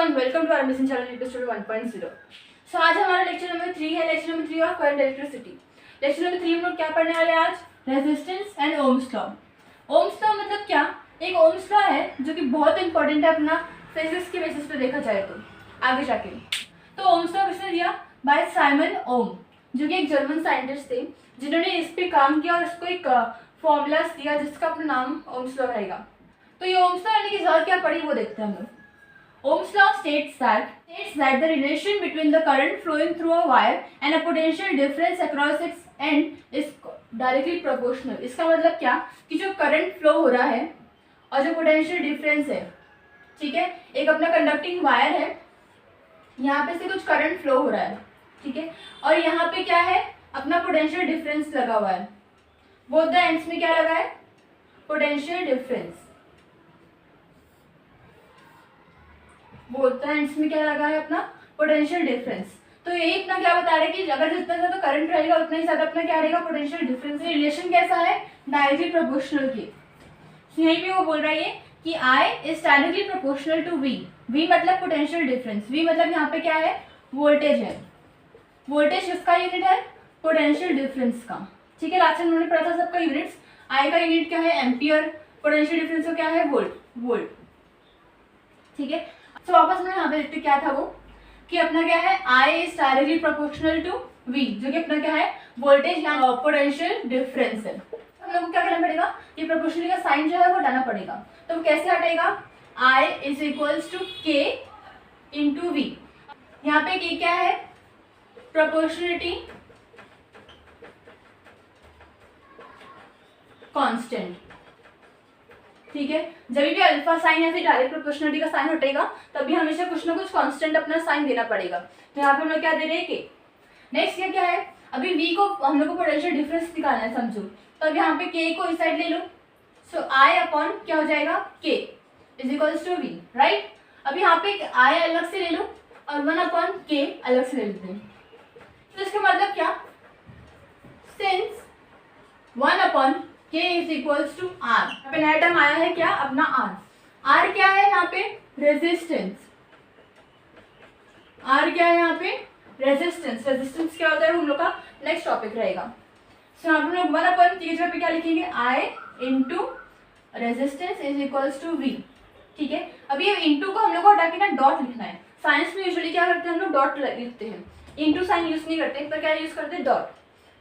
Everyone, welcome to our mission channel YouTube studio 1.0। So आज हमारा lecture number 3 है। Lecture number 3 of current electricity. Lecture number 3 में लोग क्या पढ़ने वाले हैं आज? Resistance and Ohm's law. Ohm's law मतलब क्या? एक ओम्स लॉ है जो कि बहुत इंपॉर्टेंट है अपना फिजिक्स के बेसिस पे देखा जाए तो आगे जाके। तो ओम्स लॉ किसने दिया? बाय साइमन ओम, जो कि एक जर्मन साइंटिस्ट थे जिन्होंने इस पे काम किया और इसको एक फॉर्मूला दिया जिसका अपना नाम ओम्स लॉ रहेगा। तो ये ओम्स लॉ यानी कि ज़्यादा क्या पढ़ी वो देखते हैं हम लोग। Ohm's law states that the relation between the current flowing through a wire and a potential difference across its end is directly proportional। इसका मतलब क्या कि जो करंट फ्लो हो रहा है और जो पोटेंशियल डिफरेंस है, ठीक है, एक अपना कंडक्टिंग वायर है, यहाँ पे से कुछ करंट फ्लो हो रहा है, ठीक है, और यहाँ पे क्या है? अपना पोटेंशियल डिफरेंस लगा हुआ है। बोथ द एंड्स में क्या लगा है? Potential difference. बोलता है इसमें क्या लगा है? अपना पोटेंशियल डिफरेंस। तो यही अपना क्या बता रहे हैं कि अगर जितना ज़्यादा करंट रहेगा उतना ही ज़्यादा अपना क्या रहेगा? Potential difference. रिलेशन कैसा है? डायरेक्टली प्रोपोर्शनल की। यहीं पे वो बोल रहा है कि I is directly proportional to V। V मतलब पोटेंशियल डिफरेंस, V मतलब यहाँ पे क्या है? वोल्टेज है। वोल्टेज किसका यूनिट है? पोटेंशियल डिफरेंस का, ठीक है। लास्ट टाइम उन्होंने पढ़ा था सबका यूनिट्स। I का यूनिट क्या है? एम्पियर। पोटेंशियल डिफरेंस का क्या है? वोल्ट, ठीक है। तो वापस में यहाँ पे देखते क्या था वो कि अपना क्या है? I is directly proportional to V, जो कि अपना क्या है? वोल्टेज या पोटेंशियल डिफरेंस है। हम लोग को क्या करना पड़ेगा? ये प्रोपोर्शनल का साइन जो है वो हटाना पड़ेगा। तो वो कैसे हटेगा? I is equals to K into V। यहाँ पे K क्या है? प्रोपोर्शनलिटी कांस्टेंट, ठीक है। जब भी अल्फा साइन या फिर डायरेक्ट प्रोपोर्शनलिटी का साइन हटेगा तभी हमेशा कुछ ना कुछ कांस्टेंट अपना साइन देना पड़ेगा। तो यहाँ पे हम लोग क्या दे रहे हैं? के। नेक्स्ट क्या है? अभी v को हम लोग को पोटेंशियल डिफरेंस निकालना है, समझो। तो अब यहाँ पे k को इस साइड ले लो। सो I अपॉन क्या हो जाएगा? k is equals to v, right. अब यहाँ पे I अलग से ले लो और 1 अपॉन k अलग से ले लेते हैं। तो इसका मतलब क्या? Since 1 upon K is equals to R। यहाँ पे नया टर्म आया है क्या? अपना R। R क्या है यहाँ पे? रेजिस्टेंस। R क्या है यहाँ पे? रेजिस्टेंस। रेजिस्टेंस क्या होता है? हम लोग का नेक्स्ट टॉपिक रहेगा। सो यहाँ पे हम लोग 1 अपॉन K जगह पे क्या लिखेंगे? I into resistance is equals to V, ठीक है। अब ये इंटू को हम लोग को हटा के ना डॉट लिखना है। साइंस में यूजुअली क्या करते हैं? हम लोग डॉट लिखते हैं, इंटू साइन यूज नहीं करते, पर क्या यूज करते हैं? डॉट।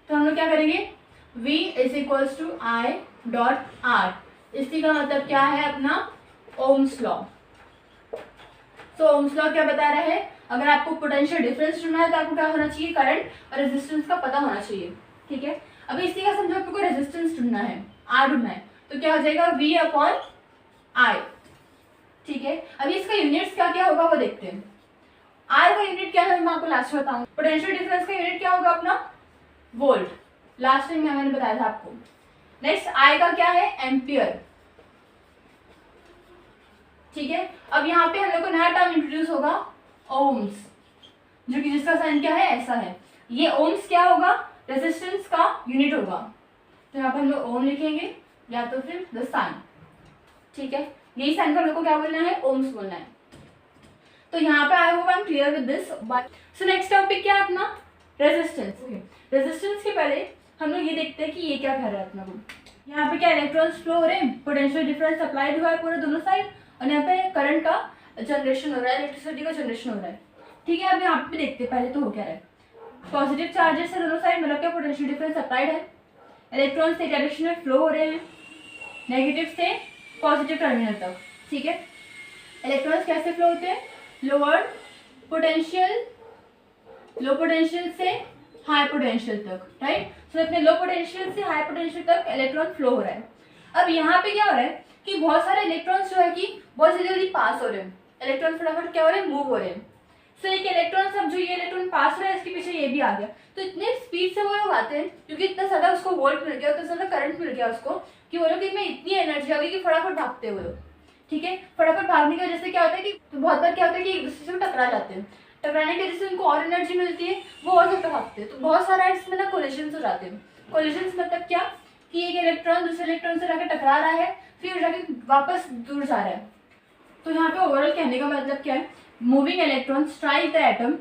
तो हम लोग क्या करेंगे? V is equals to I dot R। इसी का मतलब क्या है? अपना ओम्स लॉ। तो ओम्स लॉ क्या बता रहा है? अगर आपको पोटेंशियल डिफरेंस ढूंढना है तो आपको क्या होना चाहिए? करंट और रेजिस्टेंस का पता होना चाहिए, ठीक है। अभी इसी का समझो आपको रेजिस्टेंस ढूंढना है, R ढूंढना है, तो क्या हो जाएगा? V अपॉन I, ठीक है। अभी इसका यूनिट्स क्या क्या होगा वो देखते हैं। R का यूनिट क्या है मैं आपको लास्ट में बताऊंगा। पोटेंशियल डिफरेंस का यूनिट क्या होगा? अपना वोल्ट। लास्ट टाइम मैंने बताया था आपको। नेक्स्ट I का क्या है? एम्पियर, ठीक है। अब यहाँ पे हम लोग को नया टर्म इंट्रोड्यूस होगा, ओम्स, जो कि जिसका साइन क्या है? ऐसा है। ये ओम्स क्या होगा? रेजिस्टेंस का यूनिट होगा। तो यहाँ पर हम लोग ओम लिखेंगे या तो फिर द साइन, ठीक है। यही साइन का हम लोग को क्या बोलना है? ओम्स बोलना है। तो यहाँ पे I hope I am clear with this. So next topic क्या है अपना? रेजिस्टेंस। रेजिस्टेंस के पहले हम लोग ये देखते हैं कि ये क्या कर रहा है अपना को। यहाँ पे क्या इलेक्ट्रॉन्स फ्लो हो रहे हैं, पोटेंशियल डिफरेंस अप्लाइड हुआ है पूरे दोनों साइड, और यहाँ पे करंट का जनरेशन हो रहा है, इलेक्ट्रिसिटी का जनरेशन हो रहा है, ठीक है। अब यहाँ पे देखते हैं पहले तो हो क्या रहा है। पॉजिटिव चार्जेस है दोनों साइड, मतलब क्या पोटेंशियल डिफरेंस अप्लाइड है। इलेक्ट्रॉन्स एक डायरेक्शन में फ्लो हो रहे हैं, नेगेटिव से पॉजिटिव टर्मिनल तक, ठीक है। इलेक्ट्रॉन्स कैसे फ्लो होते हैं? लोअर पोटेंशियल, लो पोटेंशियल से हाई पोटेंशियल तक, राइट। तो अपने लो पोटेंशियल से हाई पोटेंशियल तक इलेक्ट्रॉन फ्लो हो रहा है। अब यहाँ पे क्या हो रहा है कि बहुत सारे इलेक्ट्रॉन्स जो है कि बहुत जल्दी पास हो रहे हैं। इलेक्ट्रॉन फटाफट क्या हो रहे हैं? मूव हो रहे हैं। सो एक इलेक्ट्रॉन, सब जो ये इलेक्ट्रॉन पास हो रहा है इसके पीछे ये भी आ गया। तो इतने स्पीड से वो लोग आते हैं क्योंकि इतना ज़्यादा उसको वोल्ट मिल गया, उतना ज़्यादा करंट मिल गया उसको, कि वो लोग इनमें इतनी एनर्जी आ गई कि फटाफट भागते हैं वो लोग, ठीक है। फटाफट भागने की वजह से क्या होता है कि बहुत बार क्या होता है कि एक दूसरे से टकरा जाते हैं। टकराने की वजह से उनको और एनर्जी मिलती है, वो और ज़्यादा भागते हैं। तो बहुत सारा इसमें ना कोलिजन्स हो जाते हैं। कोलिजन्स मतलब क्या? कि एक इलेक्ट्रॉन दूसरे इलेक्ट्रॉन से जाकर टकरा रहा है, फिर जाके वापस दूर जा रहा है। तो यहाँ पे ओवरऑल कहने का मतलब क्या है moving electron strike the atom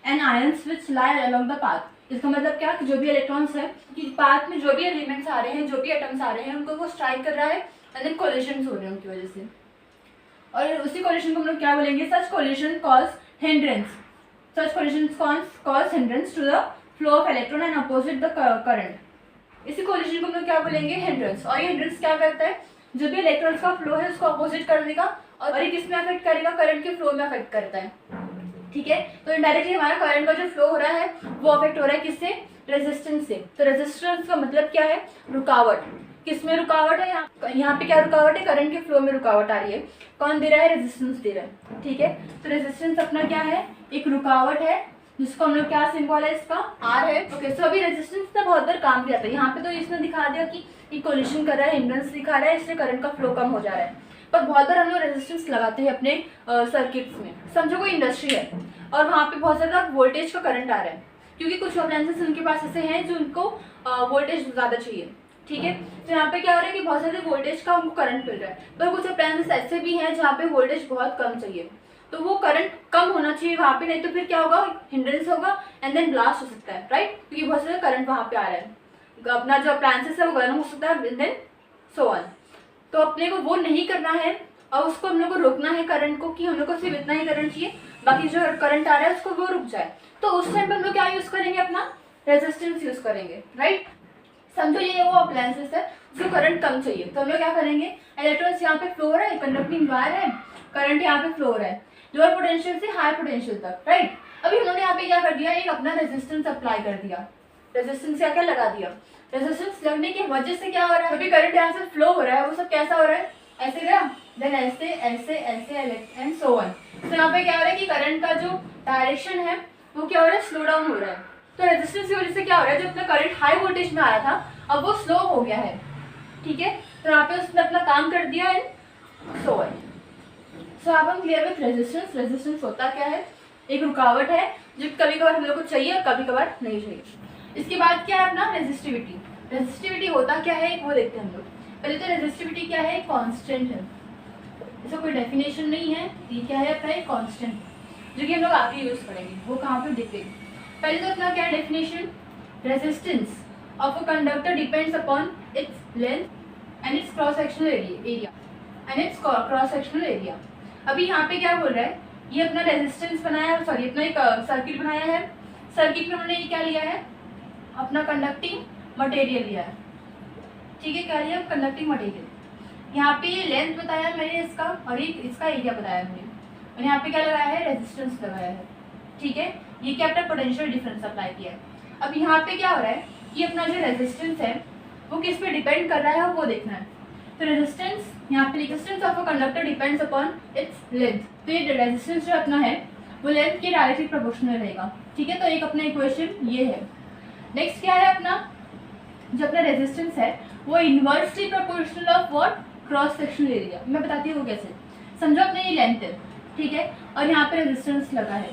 and ions which lie along the path. इसका मतलब क्या कि जो भी इलेक्ट्रॉन्स है कि पाथ में जो भी एलिमेंट्स आ रहे हैं, जो भी एटम्स आ रहे हैं, उनको वो स्ट्राइक कर रहा है एंड देन कोलिशंस हो रहे हैं उनकी वजह से, और उसी कोलिशन को हम लोग क्या बोलेंगे, such collision cause hindrance, such collision cause hindrance to the flow of electron and opposite the current. इसी कोलिशन को हम लोग क्या बोलेंगे, हिंड्रेंस। और ये हिंड्रेंस क्या करता है, जो भी इलेक्ट्रॉन्स का फ्लो है उसको अपोजिट कर देगा, और ये किस में अफेक्ट करेगा, करंट के फ्लो में अफेक्ट करता है। ठीक है, तो इनडायरेक्टली हमारा करंट का जो फ्लो हो रहा है वो अफेक्ट हो रहा है किससे, रेजिस्टेंस से। तो रेजिस्टेंस का मतलब क्या है, रुकावट। किस में रुकावट है, यहाँ पे क्या रुकावट है, करंट के फ्लो में रुकावट आ रही है। कौन दे रहा है, रेजिस्टेंस दे रहा है। ठीक है, तो रेजिस्टेंस अपना क्या है, एक रुकावट है, जिसको हम लोग क्या सिंबल है इसका, आर है। ओके, सो अभी रेजिस्टेंस का बहुत बार काम भी आता है। यहाँ पे तो इसने दिखा दिया कि कोलिशन कर रहा है, हिंड्रेंस दिखा रहा है, इसलिए करंट का फ्लो कम हो जा रहा है। पर बहुत बार हम लोग रेजिस्टेंस लगाते हैं अपने सर्किट्स में। समझो कोई इंडस्ट्री है और वहाँ पे बहुत ज़्यादा वोल्टेज का करंट आ रहा है, क्योंकि कुछ अप्लायंसेस उनके पास ऐसे हैं जो उनको वोल्टेज ज़्यादा चाहिए। ठीक है, तो यहाँ पे क्या हो रहा है कि बहुत ज़्यादा वोल्टेज का उनको करंट मिल रहा है, पर कुछ अप्लायंसेस ऐसे भी हैं जहाँ पे वोल्टेज बहुत कम चाहिए, तो वो करंट कम होना चाहिए वहाँ पे, नहीं तो फिर क्या होगा, हिंड्रेंस होगा एंड देन ब्लास्ट हो सकता है, राइट, क्योंकि बहुत ज़्यादा करंट वहाँ पे आ रहा है, अपना जो अप्लायंसेस है वो गर्म हो सकता है एंड देन सो ऑन। तो अपने को वो नहीं करना है, और उसको हम लोग को रोकना है करंट को, कि हम लोग को सिर्फ इतना ही करंट चाहिए, बाकी जो करंट आ रहा है उसको वो रुक जाए। तो उस टाइम पर हम लोग क्या यूज़ करेंगे, अपना रेजिस्टेंस यूज़ करेंगे, राइट। समझो ये वो अप्लायंसेस है जो करंट कम चाहिए, तो हम लोग क्या करेंगे, इलेक्ट्रॉन्स यहाँ पे फ्लो हो रहा है, कंडक्टिंग वायर है, करंट यहाँ पे फ्लो हो रहा है लोअर पोटेंशियल से हाई पोटेंशियल तक, राइट। अभी उन्होंने यहाँ पे क्या कर दिया, एक अपना रेजिस्टेंस अप्लाई कर दिया, रेजिस्टेंस क्या क्या लगा दिया। रेजिस्टेंस लगने की वजह से क्या हो रहा है, अभी करंट यहाँ से फ्लो हो रहा है, वो सब कैसा हो रहा है, ऐसे गया, देन ऐसे ऐसे ऐसे एंड सो ऑन। तो यहाँ पे क्या हो रहा है कि करंट का जो डायरेक्शन है वो क्या हो रहा है, स्लो डाउन हो रहा है। तो रेजिस्टेंस की वजह से क्या हो रहा है, जो अपना करंट हाई वोल्टेज में आ रहा था अब वो स्लो हो गया है। ठीक है, तो यहाँ पे उसने अपना काम कर दिया एंड सो ऑन। सो अब हम क्लियर विथ रेजिस्टेंस। रेजिस्टेंस होता क्या है, एक रुकावट है जो कभी कभार हम लोग को चाहिए और कभी कभार नहीं चाहिए। इसके बाद क्या है अपना रेजिस्टिविटी। रेजिस्टिविटी होता क्या है वो देखते हैं हम लोग। पहले तो रेजिस्टिविटी क्या है, कांस्टेंट है, इसका कोई डेफिनेशन नहीं है, ये क्या है अपना एक कांस्टेंट जो कि हम लोग आगे यूज करेंगे, वो कहाँ पे देखेंगे। पहले तो अपना क्या definition, resistance of a conductor depends upon its length and it's cross sectional area. अभी यहाँ पे क्या बोल रहा है, ये अपना रेजिस्टेंस बनाया है, सॉरी अपना एक सर्किट बनाया है, सर्किट में उन्होंने ये क्या लिया है, अपना कंडक्टिंग मटेरियल लिया है। ठीक है, क्या लिया, कंडक्टिंग मटेरियल। यहाँ पे ये लेंथ बताया मैंने इसका, और ये इसका एरिया बताया मैंने, और यहाँ पे क्या लगाया है, रेजिस्टेंस लगाया है। ठीक है, ये क्या अपना पोटेंशियल डिफरेंस अप्लाई किया है। अब यहाँ पे क्या हो रहा है कि अपना जो रेजिस्टेंस है वो किस पे डिपेंड कर रहा है वो देखना है। तो रेजिस्टेंस यहाँ पे, resistance of a conductor depends upon its length. तो ये रेजिस्टेंस जो अपना है वो लेंथ के डायरेक्टली प्रोपोर्शनल रहेगा। ठीक है, तो एक अपना इक्वेशन ये है। नेक्स्ट क्या है अपना, जो अपना रेजिस्टेंस है वो inversely proportional of what, cross sectional area. मैं बताती हूँ कैसे। समझो अपने ये लेंथ है, ठीक है, और यहाँ पे रेजिस्टेंस लगा है,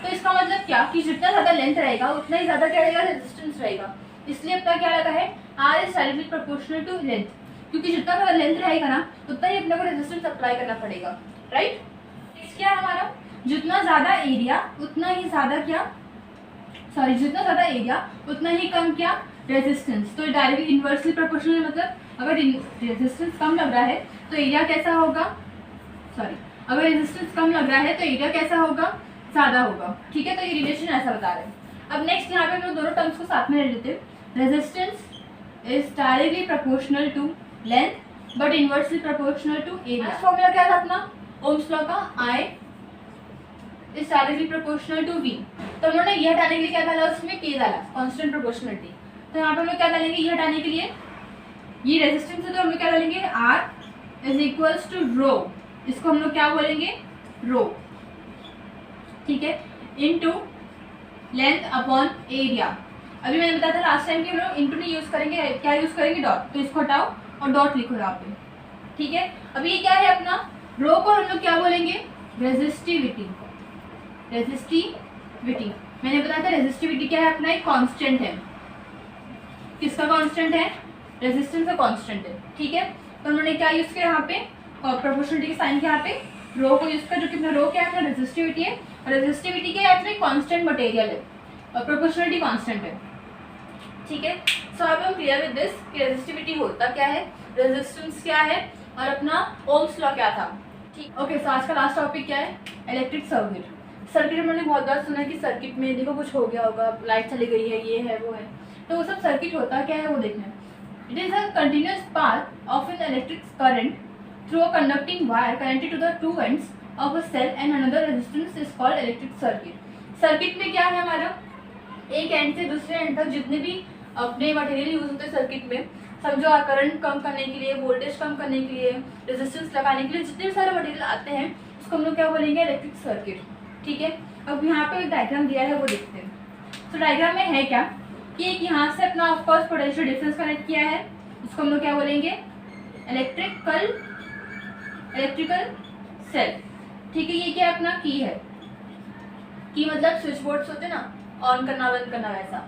तो इसका मतलब क्या कि जितना ज़्यादा लेंथ रहेगा उतना ही ज़्यादा क्या रहेगा, रेजिस्टेंस रहेगा। इसलिए अपना क्या लगा है, R is directly proportional to length, क्योंकि जितना ज़्यादा लेंथ रहेगा ना उतना ही अपने को रेजिस्टेंस अप्लाई करना पड़ेगा, राइट। नेक्स्ट क्या है हमारा, जितना ज़्यादा एरिया उतना ही ज़्यादा क्या, सॉरी जितना ज़्यादा एरिया उतना ही कम क्या, रेजिस्टेंस। तो डायरेक्टली इन्वर्सली प्रोपोर्शनल, मतलब अगर रेजिस्टेंस कम लग रहा है तो एरिया कैसा होगा, सॉरी अगर रेजिस्टेंस कम लग रहा है तो एरिया कैसा होगा, ज़्यादा होगा। ठीक है, तो ये रिलेशन ऐसा बता रहे हैं। अब नेक्स्ट यहाँ पे हम लोग दोनों टर्म्स को साथ में ले लेते हैं। Resistance is directly proportional to length but inversely proportional to area. Formula क्या था अपना, ओम्स लॉ का, I is directly proportional to V। तो उन्होंने ये हटाने के लिए क्या डाला, उसमें K डाला, कांस्टेंट प्रोपोर्शनलिटी। तो यहाँ पे हम लोग क्या डालेंगे, ये हटाने के लिए, ये रेजिस्टेंस है तो हम लोग क्या डालेंगे, R इज इक्वल्स टू रो, इसको हम लोग क्या बोलेंगे, रो। ठीक है, इनटू लेंथ अपॉन एरिया। अभी मैंने बताया था लास्ट टाइम कि हम लोग इनटू नहीं यूज करेंगे, क्या यूज करेंगे, डॉट। तो इसको हटाओ और डॉट लिखो यहाँ पे। ठीक है, अभी ये क्या है अपना, रो को हम लोग क्या बोलेंगे, रेजिस्टिविटी। रेजिस्टिविटी मैंने बताया था, रेजिस्टिविटी क्या है अपना, एक कांस्टेंट है। किसका कांस्टेंट है, रेजिस्टेंस का कांस्टेंट है। ठीक है, तो उन्होंने क्या यूज किया यहाँ पे, प्रोपोर्शनलिटी के साइन के यहाँ पे रो को यूज कर, जो कि अपना रो क्या है, अपना रेजिस्टिविटी है, और रेजिस्टिविटी क्या है, अपनी कांस्टेंट मटेरियल है और प्रोपोर्शनलिटी कांस्टेंट है। ठीक है, सो अब हम क्लियर विद दिस कि रेजिस्टिविटी होता क्या है, रेजिस्टेंस क्या है, और अपना ओम्स लॉ क्या था। ठीक, ओके, सो आज का लास्ट टॉपिक क्या है, इलेक्ट्रिक सर्किट। सर्किट हमने बहुत बार सुना है कि सर्किट में देखो कुछ हो गया होगा, लाइट चली गई है, ये है वो है, तो वो सब सर्किट होता क्या है वो देखना है। It is a continuous path of an electric current through a conducting wire connected to the two ends of a cell and another resistance is called electric circuit. Circuit में क्या है हमारा, एक एंड से दूसरे एंड तक जितने भी अपने मटेरियल यूज होते हैं सर्किट में, समझो करंट कम करने के लिए, वोल्टेज कम करने के लिए, रेजिस्टेंस लगाने के लिए जितने भी सारे मटेरियल आते हैं उसको हम लोग क्या बोलेंगे, इलेक्ट्रिक सर्किट। ठीक है, अब यहाँ पे एक डायग्राम दिया है वो देखते हैं। तो डायग्राम में है क्या कि एक यहाँ से अपना ऑफकोर्स पोटेंशियल डिफरेंस कनेक्ट किया है, उसको हम लोग क्या बोलेंगे, इलेक्ट्रिकल सेल। ठीक है, ये क्या अपना की है, की मतलब स्विच बोर्ड्स होते हैं ना, ऑन करना बंद करना वैसा।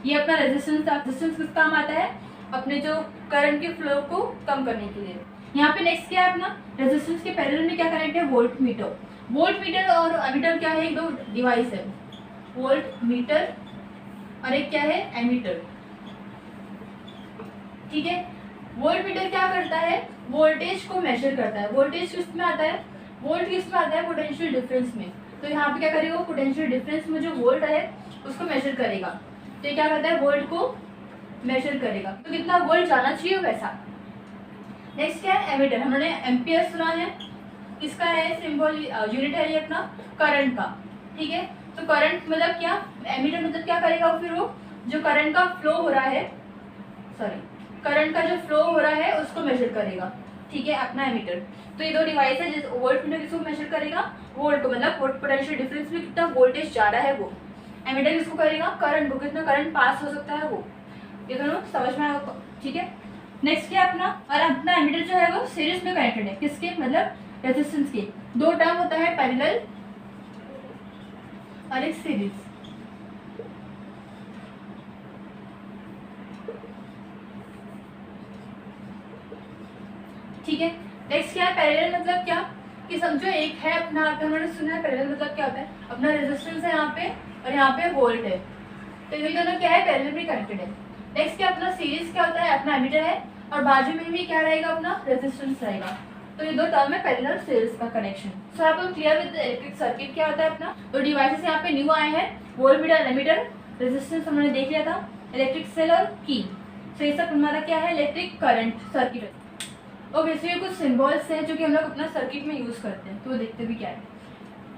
ये अपना रेजिस्टेंस किस काम आता है, अपने जो करंट के फ्लो को कम करने के लिए। यहाँ पे नेक्स्ट क्या है अपना, रेजिस्टेंस के पैरेलल में क्या कनेक्ट है, वोल्ट मीटर। वोल्ट मीटर और एमीटर क्या है, एक दो डिवाइस है, वोल्ट मीटर और एक क्या है, एमीटर। ठीक है, वोल्ट मीटर क्या करता है, वोल्टेज को मेजर करता है। वोल्टेज किस में आता है, वोल्ट किस में आता है, पोटेंशियल डिफरेंस में। तो यहाँ पे क्या करेगा, पोटेंशियल डिफरेंस में जो वोल्ट है उसको मेजर करेगा। तो ये क्या करता है, वोल्ट को मेजर करेगा, तो कितना वोल्ट जाना चाहिए वैसा। नेक्स्ट क्या है, एमीटर। हमने एम्पियर सुना है, इसका है सिंबल, यूनिट है ये अपना करंट का। ठीक है, तो करंट मतलब क्या, एमीटर मतलब क्या करेगा, फिर वो जो करंट का फ्लो हो रहा है, करंट का जो फ्लो हो रहा है उसको मेजर करेगा। ठीक है, अपना एमीटर। तो ये दो डिवाइस है, जिस वोल्ट मीटर किसको मेजर करेगा, वोल्ट को, मतलब पोटेंशियल डिफरेंस में कितना वोल्टेज जा रहा है वो। एमीटर किसको करेगा, करंट को, कितना करंट पास हो सकता है वो। ये दोनों समझ में आएगा। ठीक है, नेक्स्ट क्या अपना, और अपना एमीटर जो है वो सीरीज में कनेक्टेड है, किसके, मतलब रेजिस्टेंस के। दो टर्म होता है, पैरेलल और एक सीरीज। ठीक है, नेक्स्ट क्या है, पैरेलल मतलब क्या, कि समझो एक है अपना, हमने सुना है पैरेलल मतलब क्या होता है, अपना रेजिस्टेंस है यहाँ पे और यहाँ पे वोल्ट है, तो ये दोनों क्या है, पैरेलल में कनेक्टेड है। नेक्स्ट क्या अपना सीरीज क्या होता है, अपना एमीटर है और बाजू में भी क्या रहेगा, अपना रेजिस्टेंस रहेगा। तो ये दो टर्म है पैरेलल सीरीज का कनेक्शन। सो आप लोग क्लियर विद इलेक्ट्रिक सर्किट क्या होता है अपना। तो डिवाइसेस यहाँ पे न्यू आए हैं, वोल्ट मीटर, एमीटर, रेजिस्टेंस हमने देख लिया था, इलेक्ट्रिक सेल और की। सो ये सब हमारा क्या है, इलेक्ट्रिक करंट सर्किट। ओके, सो ये कुछ सिंबल्स हैं जो कि हम लोग अपना सर्किट में यूज करते हैं, तो देखते भी क्या है।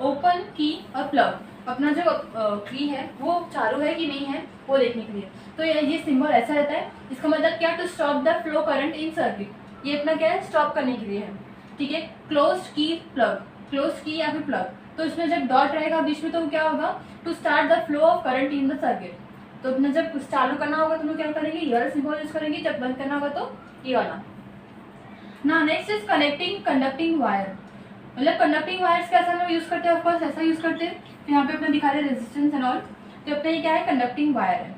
ओपन, की और प्लग। अपना जो की है वो चालू है कि नहीं है वो देखने के लिए। तो ये सिंबल ऐसा रहता है, इसका मतलब क्या, to stop the flow current in circuit. ये अपना क्या है, स्टॉप करने के लिए है। ठीक है, क्लोज्ड की, प्लग, क्लोज्ड की या फिर प्लग, तो इसमें जब डॉट रहेगा बीच में तो क्या होगा, to start the flow of current in the circuit. तो अपना जब चालू करना होगा तो हम क्या करेंगे, ये वाला सिंबल यूज करेंगे, जब बंद करना होगा तो ये वाला। ना next is connecting conducting wire. मतलब कंडक्टिंग वायर्स कैसा हम यूज करते हैं, ऑफकोर्स ऐसा यूज करते हैं। तो यहाँ पे अपना दिखा रहे रेजिस्टेंस एंड ऑल, तो अपना ये क्या है, कंडक्टिंग वायर है।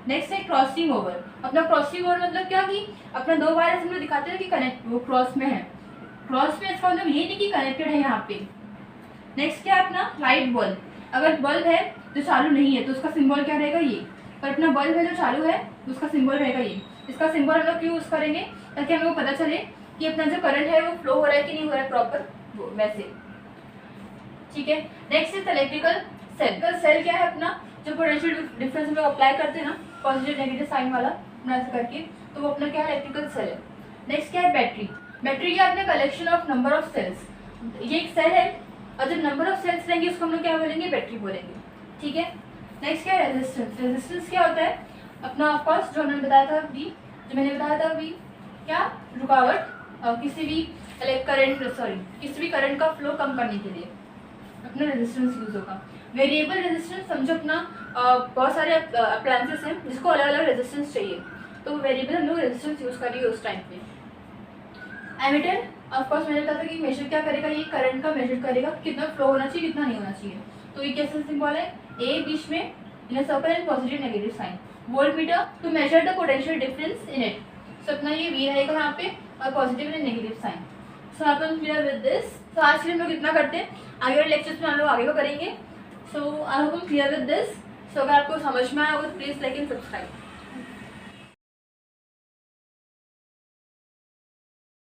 नेक्स्ट है क्रॉसिंग ओवर। अपना क्रॉसिंग ओवर मतलब क्या, कि अपना दो वायर हम लोग दिखाते हैं कि कनेक्ट वो क्रॉस में है, क्रॉस में, इसका मतलब ये नहीं कि कनेक्टेड है यहाँ पे। नेक्स्ट क्या है अपना लाइट बल्ब। अगर बल्ब है जो चालू नहीं है तो उसका सिंबल क्या रहेगा, ये। पर अपना बल्ब है जो चालू है उसका सिंबल रहेगा ये। इसका सिंबल हम लोग क्यों यूज करेंगे, ताकि हम लोग को पता चले कि अपना जो करंट है वो फ्लो हो रहा है कि नहीं हो रहा है प्रॉपर वैसे। ठीक है, next is electrical cell. Cell क्या है अपना, जो पोटेंशियल डिफरेंस हम लोग अप्लाई करते हैं ना, पॉजिटिव नेगेटिव साइन वाला अपना ऐसा करके, तो वो अपना क्या है, इलेक्ट्रिकल सेल है। नेक्स्ट क्या है, बैटरी। बैटरी क्या अपने collection of number of cells. ये एक सेल है और जब नंबर ऑफ सेल्स रहेंगे उसको हम लोग क्या बोलेंगे, बैटरी बोलेंगे। ठीक है, नेक्स्ट क्या है, रेजिस्टेंस। रेजिस्टेंस क्या होता है अपना, ऑफकोर्स जो हमने बताया था अभी, जो मैंने बताया था अभी, क्या, रुकावट किसी भी किसी भी करंट का फ्लो कम करने के लिए अपना रेजिस्टेंस यूज होगा। वेरिएबल रेजिस्टेंस समझो अपना बहुत सारे अप्लायंसेस हैं जिसको अलग अलग रेजिस्टेंस चाहिए, तो वेरिएबल हम लोग रेजिस्टेंस यूज करिए उस टाइम पे। एमीटर ऑफकोर्स मैंने बताया था कि मेजर क्या करेगा, ये करंट का मेजर करेगा, कितना फ्लो होना चाहिए कितना नहीं होना चाहिए। तो ये कैसे सिंबल है, ए बीच में in a circle and positive negative sign. Voltmeter to measure the potential difference in it. So अपना ये वी रहेगा यहाँ पे और positive and negative sign. So अपन क्लियर विद दिस। तो आज के लिए हम लोग इतना करते हैं, आगे वाले लेक्चर्स में हम लोग आगे को करेंगे। So I hope clear with this. So अगर आपको समझ में आया हो तो प्लीज़ लाइक एंड सब्सक्राइब।